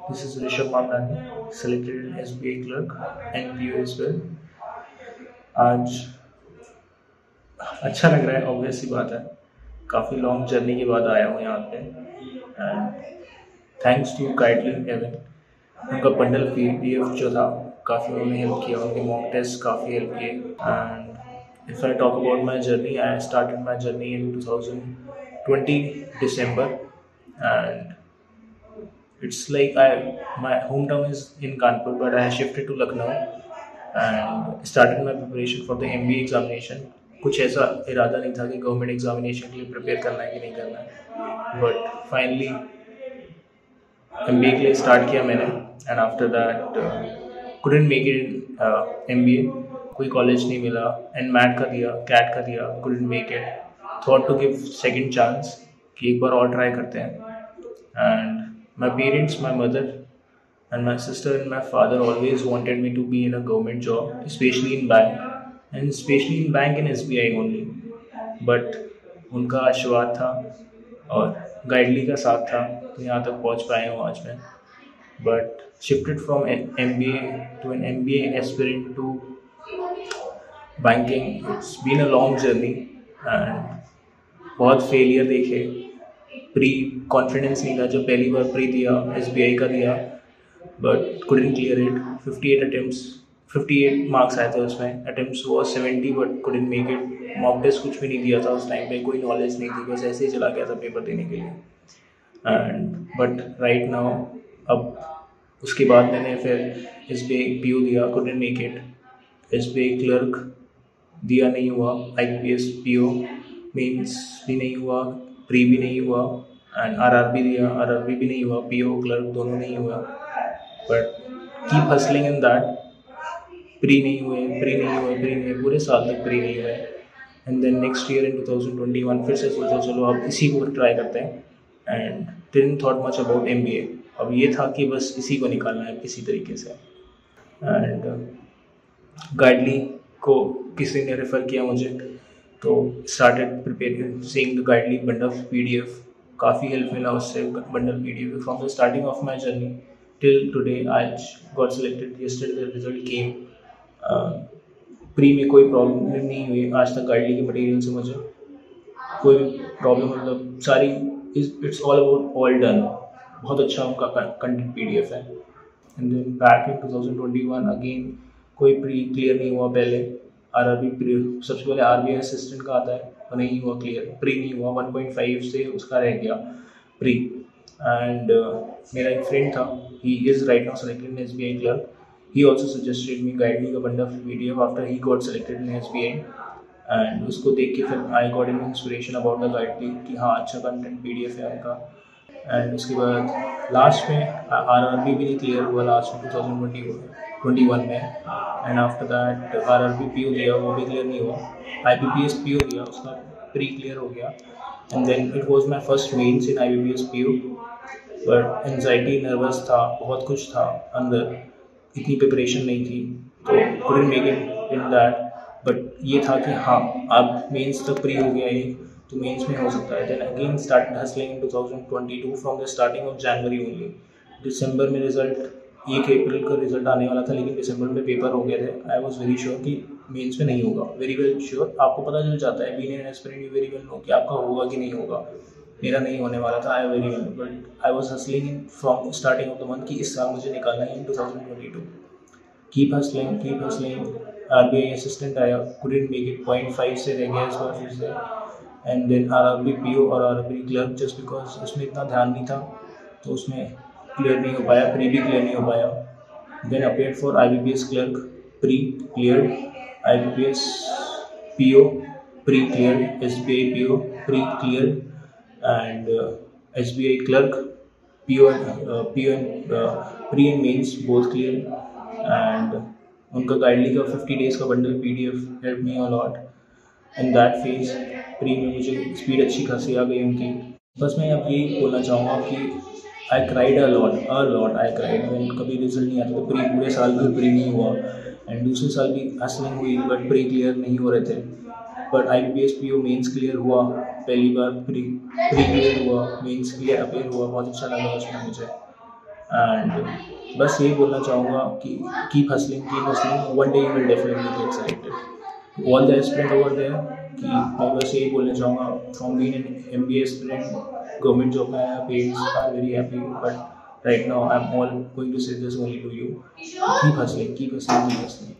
This is Rishabh Mamdani, selected in SBI clerk and PO as well. आज अच्छा लग रहा है, ऑब्वियस सी बात है। काफ़ी लॉन्ग जर्नी के बाद आया हूँ यहाँ पे एंड थैंक्स टू काइटली एवन। उनका बंडल PDF जो था काफ़ी उन्होंने हेल्प किया, उनके मॉक टेस्ट काफ़ी हेल्प किए। And if I talk about my journey, I started my journey in 2020 December and it's like my hometown is in Kanpur, but I shifted to Lucknow and started my preparation for the MBA examination. कुछ ऐसा इरादा नहीं था कि government examination के लिए prepare करना है कि नहीं करना है, बट फाइनली MBA के लिए स्टार्ट किया मैंने and after that couldn't make it in MBA, कोई कॉलेज नहीं मिला एंड मैट का दिया, कैट का दिया, couldn't make it, thought to give second chance कि एक बार और ट्राई करते हैं। And my parents, my mother and my sister and my father always wanted me to be in a government job, especially in bank and especially in bank and SBI only. But उनका आशीर्वाद था और गाइडली का साथ था तो यहाँ तक पहुँच पाए हूँ आज मैं। But shifted from MBA to an MBA aspirant to banking, it's been a long journey and बहुत फेलियर देखे। प्री कॉन्फिडेंस नहीं था जब पहली बार प्री दिया, SBI का दिया, but couldn't clear it। 58 attempts, 58 marks आए थे उसमें, attempts was 70 but couldn't make it। Mock test कुछ भी नहीं दिया था उस टाइम पे, कोई नॉलेज नहीं थी, बस ऐसे ही चला गया था पेपर देने के लिए। एंड बट राइट नाउ अब उसके बाद मैंने फिर SBI PO दिया, couldn't make it। SBI clerk दिया, नहीं हुआ। IBPS PO मेंस भी नहीं हुआ, प्री भी नहीं हुआ एंड RRB दिया, RRB भी नहीं हुआ, PO क्लर्क दोनों नहीं हुआ। But keep hustling in that, pre नहीं हुए, पूरे साल तक प्री नहीं हुए। And then next year in 2021 फिर से सोचा चलो अब इसी को ट्राई करते हैं and didn't thought much about MBA। अब ये था कि बस इसी को निकालना है किसी तरीके से। एंड गाइडली को किसी ने रेफ़र किया मुझे, तो started preparing seeing the Guidely bundle PDF, काफ़ी हेल्प मिला उससे। Bundle PDF from the starting of my journey till today. आज got selected, yesterday the result came. Pre में कोई प्रॉब्लम नहीं हुई आज तक गाइडली के मटेरियल से, मुझे कोई प्रॉब्लम, मतलब सारी it's all about all done. बहुत अच्छा उनका कंटेंट PDF है। And then back in 2021 again कोई प्री क्लियर नहीं हुआ पहले। RRB सबसे पहले RBI असिस्टेंट का आता है, तो नहीं हुआ क्लियर, प्री नहीं हुआ, 1.5 से उसका रह गया प्री। एंड मेरा एक फ्रेंड था, he is right now selected in SBI clerk, he also suggested me Guidely का bundle PDF after he got selected in SBI। And उसको देख के फिर I got an inspiration about the Guidely कि हाँ अच्छा कंटेंट PDF है उनका। एंड उसके बाद लास्ट में RRB भी नहीं क्लियर हुआ लास्ट में 2021 में। And after that RRB PO दिया, वो भी क्लियर नहीं हुआ। IBPS PO दिया, उसका प्री क्लियर हो गया। And then it was my first mains in IBPS PO, but anxiety, nervous था, बहुत कुछ था अंदर, इतनी प्रिपरेशन नहीं थी, तो couldn't make it in that। But ये था कि हाँ अब मेंस तक प्री हो गया ये, तो मेंस में हो सकता है। Then again started hustling in 2022 from the starting of January only. दिसंबर में रिजल्ट, 1 अप्रैल का रिजल्ट आने वाला था, लेकिन दिसंबर में पेपर हो गए थे। आई वॉज वेरी श्योर कि मेंस में नहीं होगा, वेरी वेल श्योर। आपको पता चल जाता है, being an aspirant you very well know कि आपका होगा कि नहीं होगा। मेरा नहीं होने वाला था, I very well, but I was hustling from starting of the month कि इस साल मुझे निकालना है इन 2022। Keep hustling. RBI असिस्टेंट आया, couldn't make it, 0.5 से रह गया इस बार फिर से। एंड देन RRB PO और RRB क्लर्क, जस्ट बिकॉज उसमें इतना ध्यान नहीं था तो उसमें क्लियर नहीं हो पाया, प्री भी क्लियर नहीं हो पाया। Then appeared for IBPS clerk, pre cleared, IBPS PO pre cleared, SBI PO pre cleared and SBI clerk PO pre and mains both clear. And उनका गाइडली का 50 डेज़ का bundle PDF help me a lot in that phase. Pre में मुझे speed अच्छी खासी आ गई उनकी। बस मैं अब यही बोलना चाहूँगा कि I cried a lot I cried when कभी रिजल्ट नहीं आता। तो प्री पूरे साल भी प्री नहीं हुआ एंड दूसरे साल भी हसलिंग हुई, बट प्री क्लियर नहीं हो रहे थे। But IBPS PO mains clear हुआ पहली बार, प्री क्लियर हुआ, मेंस क्लियर अपेयर हुआ, बहुत अच्छा लगा उसमें मुझे। एंड बस यही बोलना चाहूँगा कि keep hustling, one day you will definitely get selected. All the aspirant over there कि मैं बस यही बोलना चाहूँगा, from being an MBA aspirant, government job में आया, parents are very happy, but right now I'm all going to say this only to you: keep hustling, keep hustling, keep hustling.